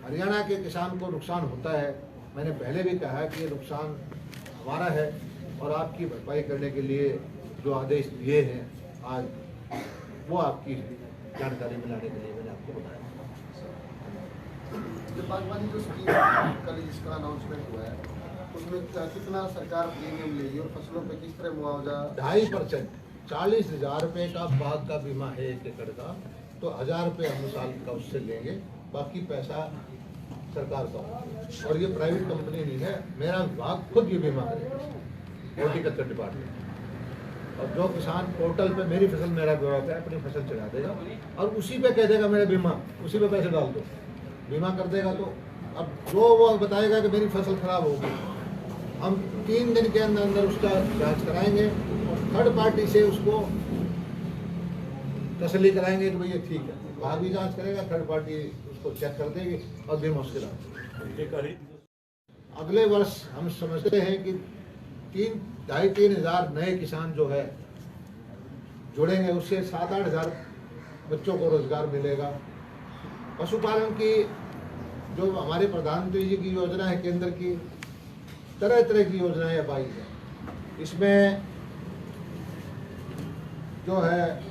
हरियाणा के किसान को नुकसान होता है। मैंने पहले भी कहा है कि ये नुकसान हमारा है और आपकी भरपाई करने के लिए जो आदेश दिए हैं आज, वो आपकी जानकारी में लाने के लिए मैंने आपको बताया। बागवानी जो स्कीम कल जिसका अनाउंसमेंट हुआ है उसमें कितना सरकार प्रीमियम लेगी और फसलों पे किस तरह मुआवजा? 2.5%, 40,000 रुपये का बाग का बीमा है 1 एकड़ का, तो 1,000 रुपये हम साल का उससे लेंगे, बाकी पैसा सरकार का। और ये प्राइवेट कंपनी नहीं है, मेरा विभाग खुद ये बीमा करेगा, हॉर्टिकल्चर डिपार्टमेंट। और जो किसान पोर्टल पे मेरी फसल मेरा ब्यौरा पे अपनी फसल चढ़ा देगा और उसी पे कह देगा मेरा बीमा, उसी पे पैसे डाल दो, बीमा कर देगा। तो अब जो वो बताएगा कि मेरी फसल खराब होगी, हम 3 दिन के अंदर अंदर उसका जांच कराएंगे और थर्ड पार्टी से उसको तसल्ली कराएंगे कि भाई ये ठीक है। वहाँ भी जांच करेगा, थर्ड पार्टी उसको चेक कर देगी और बीमा उसके दाम। अगले वर्ष हम समझते हैं कि 2,500-3 हज़ार नए किसान जो है जुड़ेंगे, उससे 7-8 हज़ार बच्चों को रोजगार मिलेगा। पशुपालन की जो हमारे प्रधानमंत्री जी की योजना है केंद्र की, तरह तरह की योजनाएं अब आई है। इसमें जो है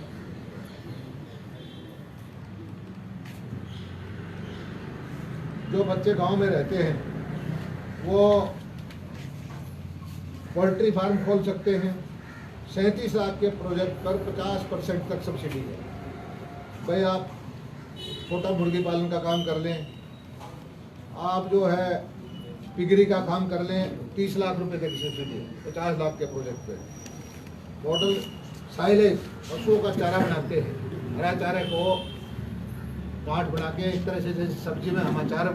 जो बच्चे गांव में रहते हैं वो पोल्ट्री फार्म खोल सकते हैं। 37 लाख के प्रोजेक्ट पर 50% तक सब्सिडी है। भाई आप छोटा मुर्गी पालन का काम कर लें, आप जो है पिगरी का काम कर लें, 30 लाख रुपए तक सब्सिडी है 50 लाख के प्रोजेक्ट पे। मॉडल साइलेज, पशुओं का चारा बनाते हैं, हरा चारे को काट बना के इस तरह से जैसे सब्जी में हम अचार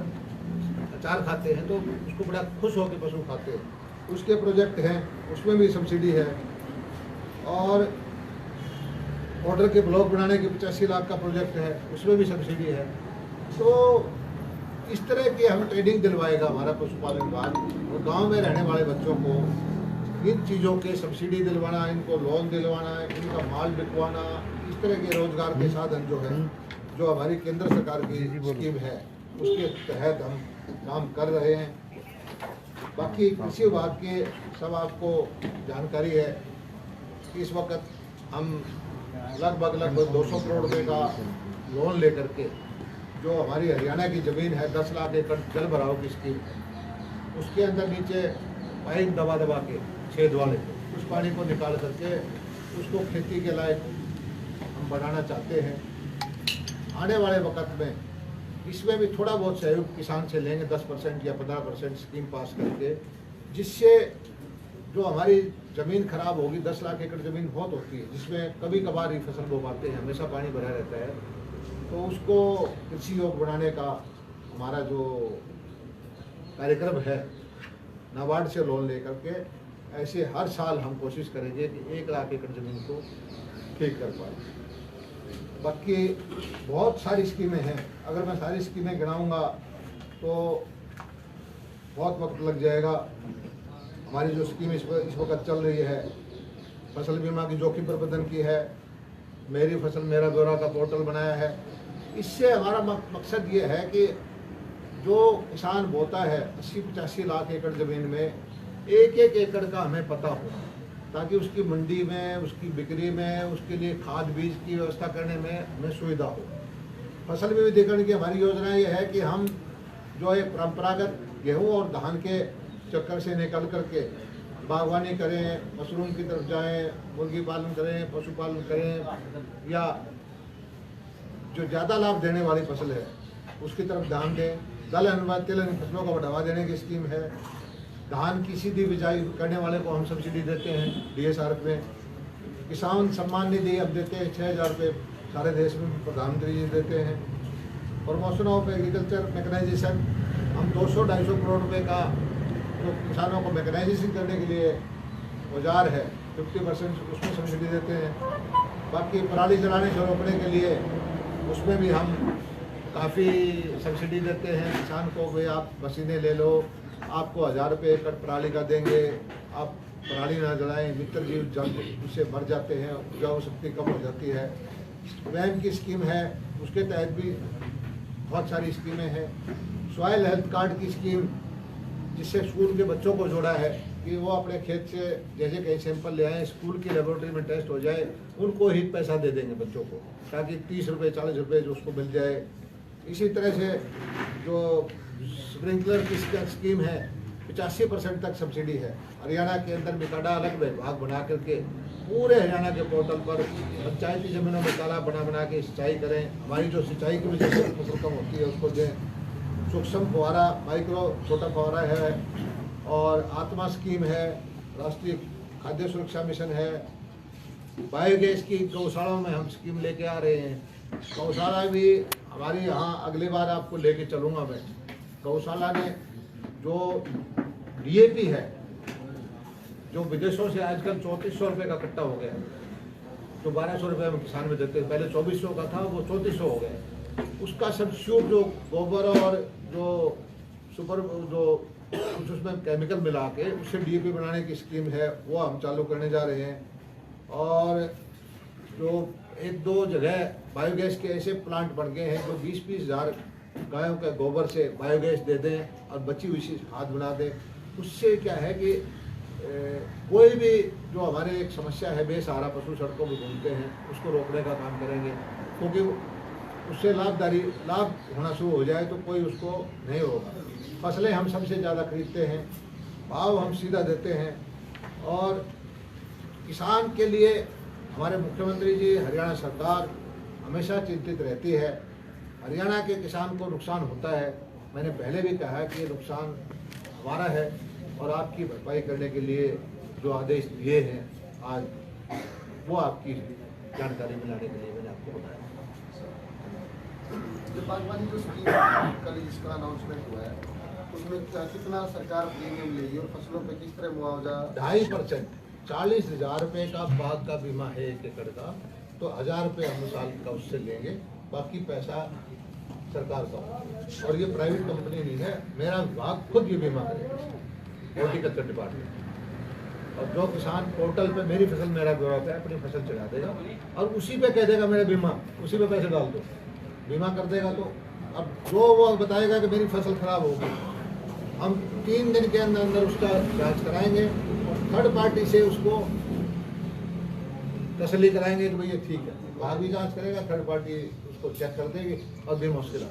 खाते हैं तो उसको बड़ा खुश होकर पशु खाते हैं, उसके प्रोजेक्ट हैं, उसमें भी सब्सिडी है। और ऑर्डर के ब्लॉक बनाने के 85 लाख का प्रोजेक्ट है, उसमें भी सब्सिडी है। तो इस तरह की हम ट्रेनिंग दिलवाएगा हमारा पशुपालन विभाग, और गांव में रहने वाले बच्चों को इन चीज़ों के सब्सिडी दिलवाना, इनको लोन दिलवाना, इनका माल बिकवाना, इस तरह के रोजगार के साधन जो है, जो हमारी केंद्र सरकार की स्कीम है उसके तहत हम काम कर रहे हैं। बाकी कृषि विभाग के सब आपको जानकारी है कि इस वक्त हम लगभग 200 करोड़ रुपए का लोन लेकर के, जो हमारी हरियाणा की ज़मीन है 10 लाख एकड़ जल भराव की स्कीम, उसके अंदर नीचे पाइप दबा के छेद वाले उस पानी को निकाल करके उसको खेती के लायक हम बनाना चाहते हैं। आने वाले वक्त में इसमें भी थोड़ा बहुत सहयोग किसान से लेंगे, 10% या 15% स्कीम पास करके, जिससे जो हमारी ज़मीन खराब होगी, 10 लाख एकड़ ज़मीन बहुत होती है जिसमें कभी कभार ही फसल बो पाते हैं, हमेशा पानी भरा रहता है, तो उसको कृषि योग बनाने का हमारा जो कार्यक्रम है, नाबार्ड से लोन लेकर के ऐसे हर साल हम कोशिश करेंगे कि 1 लाख एकड़ ज़मीन को ठीक कर पाए। बाकी बहुत सारी स्कीमें हैं, अगर मैं सारी स्कीमें गिनाऊंगा तो बहुत वक्त लग जाएगा। हमारी जो स्कीम इस वक्त चल रही है, फसल बीमा की जोखिम प्रबंधन की है, मेरी फसल मेरा ब्यौरा का पोर्टल बनाया है। इससे हमारा मकसद ये है कि जो किसान बोता है 80-85 लाख एकड़ ज़मीन में, 1-1 एकड़ का हमें पता हो, ताकि उसकी मंडी में, उसकी बिक्री में, उसके लिए खाद बीज की व्यवस्था करने में हमें सुविधा हो। फसल विविधीकरण की हमारी योजना ये है कि हम जो है परंपरागत गेहूं और धान के चक्कर से निकल करके बागवानी करें, मशरूम की तरफ जाएं, मुर्गी पालन करें, पशुपालन करें, या जो ज़्यादा लाभ देने वाली फसल है उसकी तरफ ध्यान दें। दलहन व तिलहन फसलों को बढ़ावा देने की स्कीम है। धान की सीधी बिजाई करने वाले को हम सब्सिडी देते हैं DSR में। किसान सम्मान निधि अब देते हैं 6,000 रुपये, सारे देश में प्रधानमंत्री जी देते हैं। प्रमोशन ऑफ एग्रीकल्चर मैकेनाइजेशन, हम 200-250 करोड़ रुपए का जो किसानों को मैकेनाइजेशन करने के लिए औजार है 50% उसमें सब्सिडी देते हैं। बाकी पराली जलाने से रोकने के लिए उसमें भी हम काफ़ी सब्सिडी देते हैं किसान को। भाई आप मशीनें ले लो, आपको 1,000 रुपये एकड़ पराली का देंगे, आप पराली ना जलाएं, मित्र जीव जल उससे मर जाते हैं, उपजाऊ शक्ति कम हो जाती है। वैम की स्कीम है, उसके तहत भी बहुत सारी स्कीमें हैं। सॉइल हेल्थ कार्ड की स्कीम, जिससे स्कूल के बच्चों को जोड़ा है कि वो अपने खेत से जैसे कहीं सैंपल ले आए, स्कूल की लेबोरेटरी में टेस्ट हो जाए, उनको ही पैसा दे देंगे बच्चों को, ताकि 30 रुपये 40 रुपये जो उसको मिल जाए। इसी तरह से जो स्प्रिंकलर की स्कीम है, 85% तक सब्सिडी है। हरियाणा के अंदर मिकाडा अलग विभाग बना करके पूरे हरियाणा के पोर्टल पर पंचायती ज़मीनों में तालाब बना के सिंचाई करें। हमारी जो सिंचाई की वजह से फसल कम होती है उसको दें। सूक्ष्म फुहारा, माइक्रो छोटा फुहारा है, और आत्मा स्कीम है, राष्ट्रीय खाद्य सुरक्षा मिशन है। बायोगैस की गौशालाओं में हम स्कीम लेके आ रहे हैं। गौशाला भी हमारी यहाँ अगली बार आपको लेके चलूँगा मैं। गौशाला ने जो DAP है, जो विदेशों से आजकल 3400 रुपये का कट्टा हो गया, जो 1200 रुपये हम किसान में देते हैं, पहले 2400 का था, वो 3400 हो गया। उसका सब्स्टिट्यूट जो गोबर और जो सुपर जो कुछ उसमें केमिकल मिला के उससे DAP बनाने की स्कीम है, वो हम चालू करने जा रहे हैं। और जो 1-2 जगह बायोगैस के ऐसे प्लांट बन गए हैं जो 20-20 हज़ार गायों के गोबर से बायोगैस दे दें और बची हुई खाद बना दें। उससे क्या है कि कोई भी जो हमारे एक समस्या है, बेसहारा पशु सड़कों में घूमते हैं, उसको रोकने का काम करेंगे। क्योंकि उससे लाभ होना शुरू हो जाए तो कोई उसको नहीं होगा। फसलें हम सबसे ज़्यादा खरीदते हैं, भाव हम सीधा देते हैं, और किसान के लिए हमारे मुख्यमंत्री जी, हरियाणा सरकार हमेशा चिंतित रहती है। हरियाणा के किसान को नुकसान होता है, मैंने पहले भी कहा कि ये नुकसान हमारा है, और आपकी भरपाई करने के लिए जो आदेश दिए हैं आज, वो आपकी जानकारी में लाने के लिए मैंने आपको बताया। जो बागवानी जो स्कीम कल जिसका अनाउंसमेंट हुआ है, उसमें कितना सरकार प्रीमियम लेगी और फसलों पे किस तरह मुआवजा? 2.5%, 40,000 रुपये का बाग का बीमा है 1 एकड़ का, तो 1,000 रुपये हम साल का उससे लेंगे, बाकी पैसा सरकार का। और ये प्राइवेट कंपनी नहीं है, मेरा विभाग खुद ये बीमा करेगा, हॉर्टिकल्चर डिपार्टमेंट। और जो किसान पोर्टल पे मेरी फसल मेरा ब्यौरा पे अपनी फसल चढ़ा देगा और उसी पे कह देगा मेरा बीमा, उसी पे पैसे डाल दो, बीमा कर देगा। तो अब जो वो बताएगा कि मेरी फसल खराब होगी, हम 3 दिन के अंदर अंदर उसका जांच कराएंगे और थर्ड पार्टी से उसको तसल्ली कराएंगे कि भाई ये ठीक है। वहाँ भी जांच करेगा, थर्ड पार्टी उसको चेक कर देगी और भी मुश्किल है।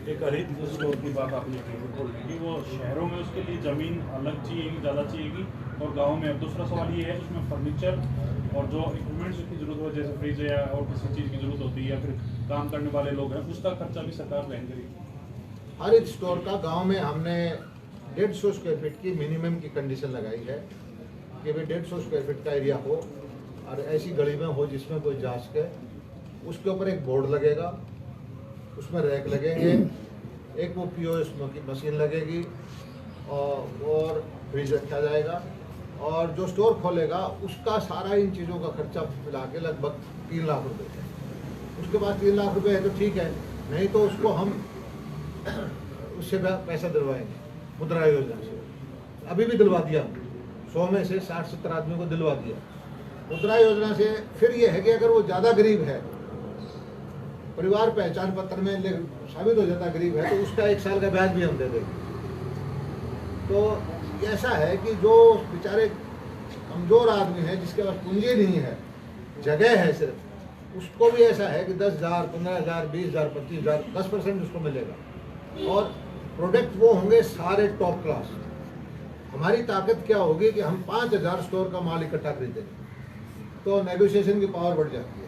एक हरित स्टोर की बात आपने की, वो शहरों में उसके लिए ज़मीन अलग चाहिएगी, ज़्यादा चाहिएगी, और गांव में। अब दूसरा सवाल ये है, उसमें फर्नीचर और जो इक्विपमेंट्स की जरूरत हो, जैसे फ्रिज या और किसी चीज़ की जरूरत होती है, या फिर काम करने वाले लोग हैं, उसका खर्चा भी सरकार वहन करेगी। हरित स्टोर का गांव में हमने 150 स्क्वायर फीट की मिनिमम की कंडीशन लगाई है कि भाई 150 स्क्वायर फीट का एरिया हो और ऐसी गली में हो जिसमें कोई जांच के। उसके ऊपर एक बोर्ड लगेगा, उसमें रैक लगेंगे, एक वो POS की मशीन लगेगी, और फ्रिज रखा जाएगा। और जो स्टोर खोलेगा उसका सारा इन चीज़ों का खर्चा मिला के लगभग 3 लाख रुपए है। उसके बाद 3 लाख रुपए है तो ठीक है, नहीं तो उसको हम उससे पैसा दिलवाएंगे मुद्रा योजना से। अभी भी दिलवा दिया, 100 में से 60-70 आदमियों को दिलवा दिया मुद्रा योजना से। फिर ये है कि अगर वो ज़्यादा गरीब है, परिवार पहचान पत्र में साबित हो जाता गरीब है, तो उसका 1 साल का ब्याज भी हम दे देंगे। तो ऐसा है कि जो बेचारे कमज़ोर आदमी है, जिसके पास पूंजी नहीं है, जगह है सिर्फ, उसको भी ऐसा है कि 10,000, 15,000, 20,000, 25,000, 10% उसको मिलेगा। और प्रोडक्ट वो होंगे सारे टॉप क्लास। हमारी ताकत क्या होगी कि हम 5,000 स्टोर का माल इकट्ठा खरीदेंगे, तो नेगोशिएशन की पावर बढ़ जाती है।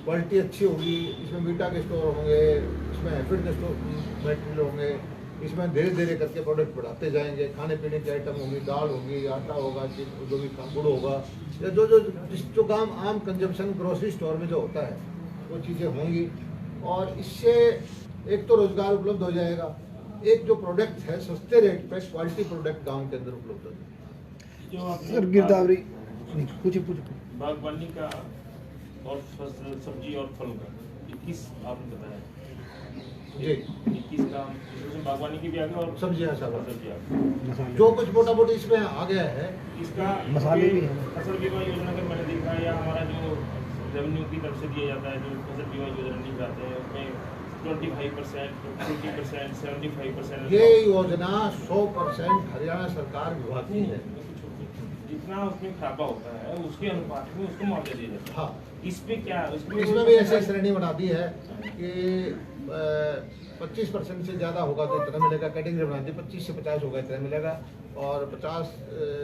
क्वालिटी अच्छी होगी, इसमें मीटा के स्टोर होंगे, इसमें एफिड के स्टोर मटेरियल होंगे, इसमें धीरे धीरे करके प्रोडक्ट बढ़ाते जाएंगे। खाने पीने की आइटम होंगी, दाल होगी, आटा होगा, जो भी गुड़ होगा, या जो काम आम कंजम्पशन ग्रोसरी स्टोर में जो होता है वो चीज़ें होंगी। और इससे एक तो रोज़गार उपलब्ध हो जाएगा, एक जो प्रोडक्ट है सस्ते रेट पे क्वालिटी प्रोडक्ट गांव के अंदर उपलब्ध हो जाएगा। सर गिरदावरी पूछे बागवानी का और सब्जी और फलों का 21 आपने बताया जी, 21 का उसमें बागवानी की भी आ गई और सब्जियाँ सब सब्जियाँ जो कुछ मोटा मोटी इसमें आ गया है। इसका मसाले भी हैं। फसल बीमा योजना का मैंने देखा, या हमारा जो रेवेन्यू की तरफ से दिया जाता है, जो फसल बीमा योजना नहीं जाते हैं, उसमें 25%, 50%, 75%। ये योजना 100% हरियाणा सरकार विभाग की है। जितना उसमें खराबा होता है उसके अनुपात में उसको मुआवजा दिया जाता है। हाँ, इस पे क्या इसमें भी ऐसी श्रेणी बना दी है कि 25% से ज़्यादा होगा तो इतना मिलेगा, कैटेगरी बना दी। 25 से 50 होगा इतना मिलेगा, और 50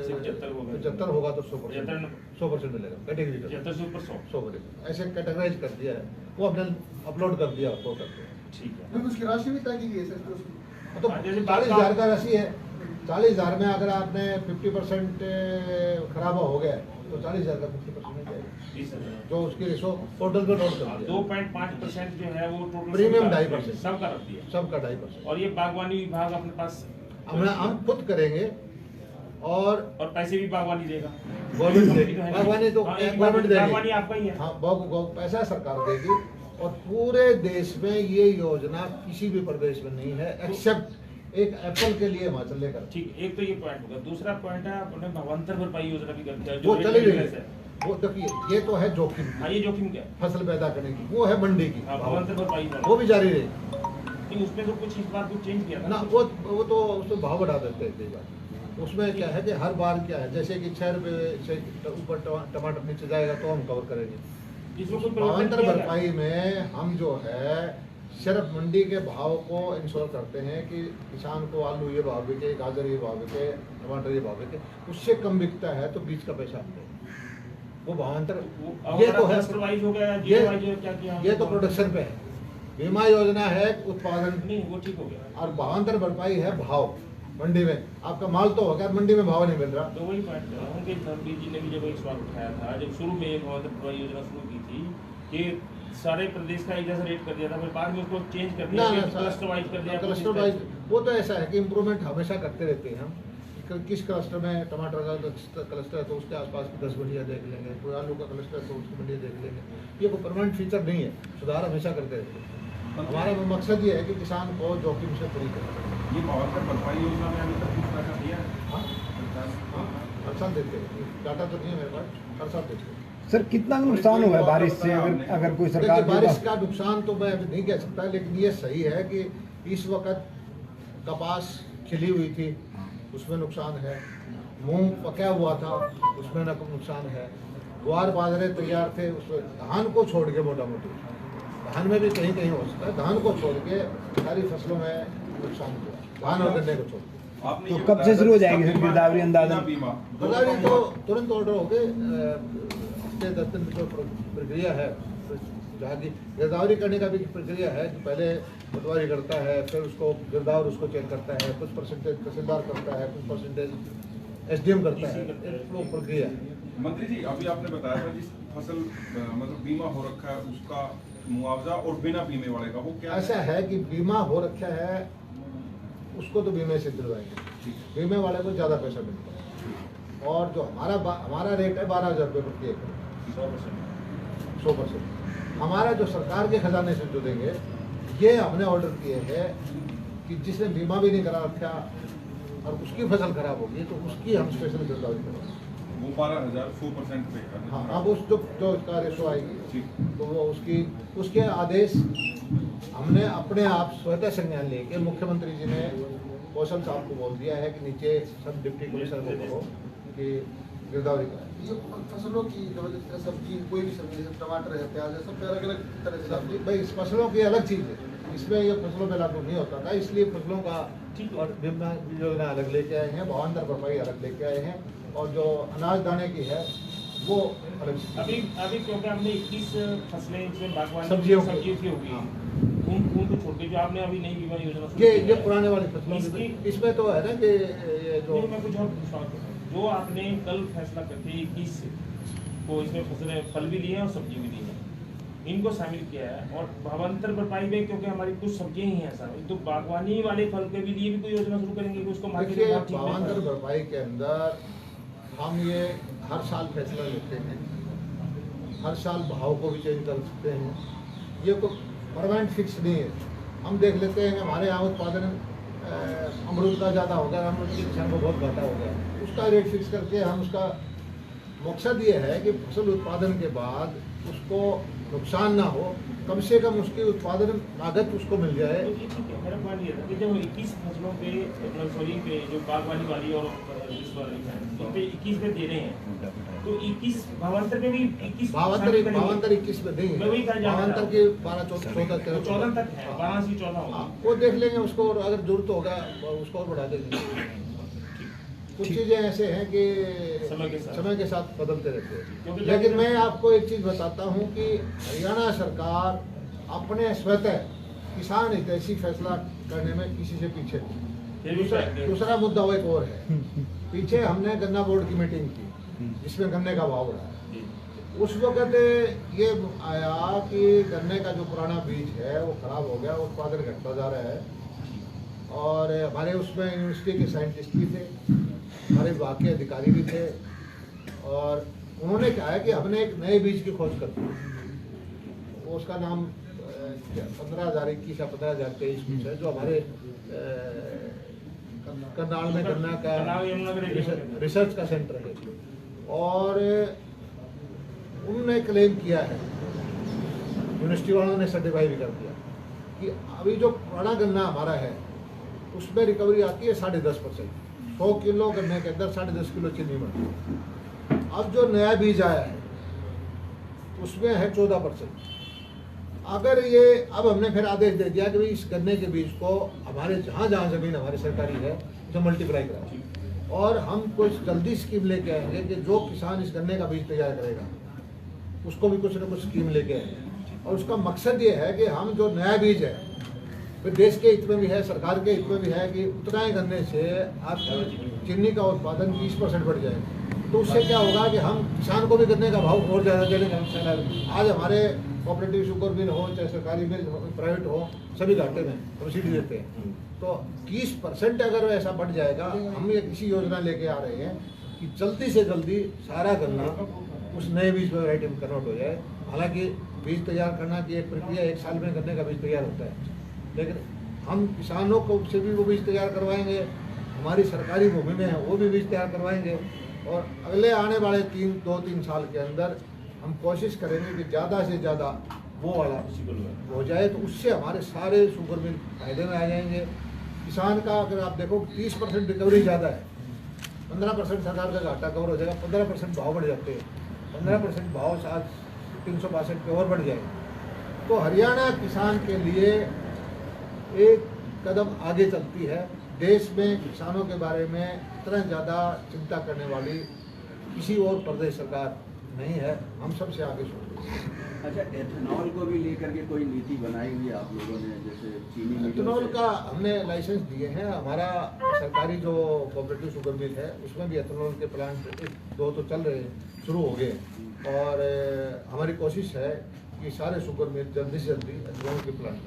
से 75 होगा तो 100% मिलेगा कैटेगरी का। 75 से ऊपर 100। ऐसे कैटेगराइज कर दिया है, वो अपने अपलोड कर दिया पोर्टल पे। ठीक है। फिर उसकी राशि भी तय की गई है सर उसमें। तो जैसे 40,000 का राशि है। 40,000 में अगर आपने 50% खराबा हो गया तो 40,000 का 50% मिल जाएगा, 20,000। जो उसकी रेशो पोर्टल पे नोट कर दिया। 2.5% जो है वो टोटल प्रीमियम 2.5% सबका रख दिया। सबका 2.5%। और ये बागवानी विभाग अपने पास हम खुद करेंगे, और पैसे भी बागवानी देगा। गवर्नमेंट देगी। तो है ना? बागवानी तो हाँ, एक गवर्नमेंट बागवानी देगी। आपका ही है। हाँ, पैसा सरकार देगी। और पूरे देश में ये योजना किसी भी प्रदेश में नहीं है, एक्सेप्ट एक एप्पल के लिए हिमाचल लेकर। ठीक, एक तो ये पॉइंट होगा। दूसरा पॉइंट है अपने भावांतर भरपाई योजना भी करते हैं, जो वो चली रेट रही है। है। वो देखिए, ये तो है जोखिम की, हाँ, ये जोखिम क्या है? फसल पैदा करने की, वो है मंडी की, हाँ, भावांतर भरपाई वो भी जारी रहेगी। लेकिन उसमें तो कुछ इस बार कुछ चेंज किया था ना, वो तो उसमें भाव बढ़ा देते हैं कई बार। उसमें क्या है कि हर बार क्या है, जैसे कि 6 रुपये से ऊपर टमाटर नीचे जाएगा तो हम कवर करेंगे। इसमें कोई भावांतर परिवर्तन किया गया? भरपाई में हम जो है सिर्फ मंडी के भाव को इंश्योर करते हैं कि किसान को आलू ये भाव बिके, गाजर ये भाव बिके, टमाटर ये भाव बिके। उससे कम बिकता है तो बीज का पैसा हमको, वो भावांतर। ये तो है, क्लस्टर वाइज हो गया, ये वाइज क्या किया? ये तो प्रोडक्शन पे है। बीमा योजना है उत्पादन, नहीं, वो ठीक हो गया। और भावांतर भरपाई है भाव। मंडी में आपका माल तो होगा, मंडी में भाव नहीं मिल रहा। तो वही पॉइंट कर रहा हूँ कि धर्मवीर जी ने भी जब एक सवाल उठाया था, जब शुरू में एक भावांतर भरपाई योजना शुरू की थी कि सारे प्रदेश का एक जैसा रेट कर दिया था, फिर बाद में उसको चेंज कर दिया, क्लस्टर वाइज कर दिया। क्लस्टर वाइज वो तो ऐसा है कि इम्प्रूवमेंट हमेशा करते रहते हैं हम। किस क्लस्टर में टमाटर का क्लस्टर है तो उसके आसपास की 10 मंडियाँ देख लेंगे, कोई आलू का क्लस्टर है तो उसकी मंडियाँ देख लेंगे। ये कोई परमानेंट फीचर नहीं है, सुधार हमेशा करते रहते हैं। हमारा मकसद ये है कि किसान को जोखिम से फ्री करें। ये भावांतर भरपाई योजना में अभी तक कुछ पैसा दिया है? हाँ, हर साल देते हैं, डाटा तो नहीं है मेरे पास, हर साल देते हैं। सर कितना नुकसान हुआ है बारिश से, अगर कोई सरकार देखिए, बारिश का नुकसान तो मैं अभी नहीं कह सकता, लेकिन ये सही है कि इस वक्त कपास खिली हुई थी, उसमें नुकसान है। मूंग पका हुआ था, उसमें नुकसान है। ग्वार बाजरे तैयार थे, उसमें धान को छोड़ के मोटा मोटी, धान में भी कहीं कहीं हो सकता है, धान को छोड़ के सारी फसलों में नुकसान हुआ, धान और गन्ने को छोड़ के। आपने तो ये कब बताया से शुरू हो था जाएगी सर गिरदावरी अंदाजन? बीमा बगाड़ी तो तुरंत ऑर्डर हो गए, हफ्ते 10 दिन की प्रक्रिया है। जहाँ की गिरदावरी करने का भी प्रक्रिया है कि पहले पटवारी करता है, फिर उसको गिरदावर उसको चेक करता है, कुछ परसेंटेज तहसीलदार करता है, कुछ परसेंटेज SDM करता है, वो प्रक्रिया है। मंत्री जी, अभी आपने बताया था जिस फसल मतलब बीमा हो रखा है उसका मुआवजा और बिना बीमे वाले का वो क्या ऐसा है कि बीमा हो रखा है उसको तो बीमे से दिलवाएंगे, बीमे वाले को ज़्यादा पैसा मिलता है। और जो हमारा रेट है 12,000 रुपये प्रति एकड़, 100%। हमारा जो सरकार के खजाने से जो देंगे, ये हमने ऑर्डर किए हैं कि जिसने बीमा भी नहीं करा रखा और उसकी फसल खराब होगी तो उसकी हम स्पेशल गिरदावरी करेंगे। वो 12,000 100% पे का? हाँ, अब उस जो उसका रेशो आएगी ठीक। तो वो उसके आदेश हमने अपने आप स्वतः संज्ञान लेके मुख्यमंत्री जी ने कौशल साहब को बोल दिया है कि नीचे सब डिप्टी कमिश्नर को कहो कि गिरदावरी करें। ये फसलों की जिस तरह सब्जी, कोई भी सब्जी जैसे टमाटर है, प्याज है, सब अलग अलग तरह से सब्जी भाई इस फसलों की अलग चीज़ है, इसमें ये फसलों में लागू नहीं होता था, इसलिए फसलों का और बीमा योजना अलग लेके आए हैं, भावांतर भरपाई अलग लेके आए हैं, और जो अनाज दाने की है वो अलग से। अभी क्योंकि हमने 21 फसलें इसमें बागवानी सब्जियों की होगी, उनको छोड़ के जो आपने अभी नई बीमा योजना शुरू ये की है, पुराने वाली फसलों की इसमें तो है ना कि ये जो नहीं, मैं कुछ और सवाल कर रहा हूं। जो आपने कल फैसला करके 21 को इसमें फसलें फल भी लिए हैं और सब्जी भी ली है, इनको शामिल किया है। और भावांतर भरपाई में क्योंकि हमारी कुछ सब्जियां ही हैं शामिल, तो बागवानी वाले फल के भी लिए भी कोई योजना शुरू करेंगे कि उसको मार्केट में देखिए, बहुत ठीक भावांतर मिले? भरपाई के अंदर हम ये हर साल फैसला लेते हैं, हर साल भाव को भी चेंज कर सकते हैं, ये कोई परमानेंट फिक्स नहीं है। हम देख लेते हैं कि हमारे यहाँ उत्पादन अमरूद का ज़्यादा हो गया, अमरूद के किसान को बहुत घाटा हो गया, उसका रेट फिक्स करके हम उसका मकसद ये है कि फसल उत्पादन के बाद उसको नुकसान ना हो, कम से कम उसकी उत्पादन लागत उसको मिल जाए। तो ये ठीक है, मेरा पॉइंट ये था कि जब 21 फसलों पे नर्सरी पे जो बागवानी वाली और इस वाली है, इन पे 21 पे दे रहे हैं, तो 21 भावांतर में भी 21 भावांतर 21 में नहीं मैं है, वही कहना चाह रहा भावांतर था। के 12 14 13 14 तक है, 12 से 14 होगा। वो देख लेंगे उसको, और अगर जरूरत होगा उसको और बढ़ा देंगे। कुछ चीजें ऐसे हैं कि समय के साथ बदलते रहते हैं। लेकिन मैं आपको एक चीज बताता हूं कि हरियाणा सरकार अपने स्वतः किसान हितैषी फैसला करने में किसी से पीछे नहीं। दूसरा मुद्दा वो एक और है, पीछे हमने गन्ना बोर्ड की मीटिंग की जिसमें गन्ने का भाव बढ़ा। उस वक्त ये आया कि गन्ने का जो पुराना बीज है वो खराब हो गया, उत्पादन घटता जा रहा है। और हमारे उसमें यूनिवर्सिटी के साइंटिस्ट भी थे, हमारे विभाग के अधिकारी भी थे, और उन्होंने कहा है कि हमने एक नए बीज की खोज कर दी। उसका नाम 15,021 या 15,023 कुछ है, जो हमारे करनाल में गन्ना का रिसर्च का सेंटर है। और उन्होंने क्लेम किया है, यूनिवर्सिटी वालों ने सर्टिफाई भी कर दिया कि अभी जो पुराना गन्ना हमारा है उसमें रिकवरी आती है 10.5%। 100 किलो गन्ने के अंदर 10.5 किलो चीनी बनती है। अब जो नया बीज आया है उसमें है 14%। अगर ये अब हमने फिर आदेश दे दिया कि इस गन्ने के बीज को हमारे जहाँ जहाँ जमीन हमारी सरकारी है उसे मल्टीप्लाई करा, और हम कुछ जल्दी स्कीम लेके आएंगे कि जो किसान इस गन्ने का बीज तैयार करेगा उसको भी कुछ ना कुछ स्कीम लेके आएंगे। और उसका मकसद ये है कि हम जो नया बीज है फिर देश के हित में भी है, सरकार के हित में भी है कि उतना ही गन्ने से आपकी चीनी का उत्पादन 20% बढ़ जाए। तो उससे क्या होगा कि हम किसान को भी गन्ने का भाव और ज़्यादा देने का। आज हमारे कोऑपरेटिव शुगर मिल हो चाहे सरकारी मिल प्राइवेट हो, सभी घाटे में सब्सिडी देते हैं। तो 20% अगर ऐसा बढ़ जाएगा, हम एक इसी योजना लेके आ रहे हैं कि जल्दी से जल्दी सारा गन्ना उस नए बीज में वैरायटी में कन्वर्ट हो जाए। हालांकि बीज तैयार करना की एक प्रक्रिया, 1 साल में गन्ने का बीज तैयार होता है, लेकिन हम किसानों को से भी वो बीज तैयार करवाएंगे, हमारी सरकारी भूमि में है वो भी बीज तैयार करवाएंगे। और अगले आने वाले 2-3 साल के अंदर हम कोशिश करेंगे कि ज़्यादा से ज़्यादा वो वाला हो जाए, तो उससे हमारे सारे शुगर मिल फायदे में आ जाएंगे। किसान का अगर आप देखो 30% रिकवरी ज़्यादा है, 15% सरकार का घाटा कवर हो जाएगा, 15% भाव बढ़ जाते हैं, 15% भाव आज 362 पे और बढ़ जाएगा। तो हरियाणा किसान के लिए एक कदम आगे चलती है। देश में किसानों के बारे में इतना ज़्यादा चिंता करने वाली किसी और प्रदेश सरकार नहीं है, हम सबसे आगे सोच रहे हैं। अच्छा, एथेनॉल को भी लेकर के कोई नीति बनाई हुई आप लोगों ने, जैसे चीनी एथेनॉल का हमने लाइसेंस दिए हैं। हमारा सरकारी जो कोऑपरेटिव शुगर मिल है उसमें भी एथेनॉल के प्लांट 1-2 तो चल रहे हैं, शुरू हो गए, और हमारी कोशिश है कि सारे शुगर मिल जल्दी से जल्दी एथेनॉल के प्लांट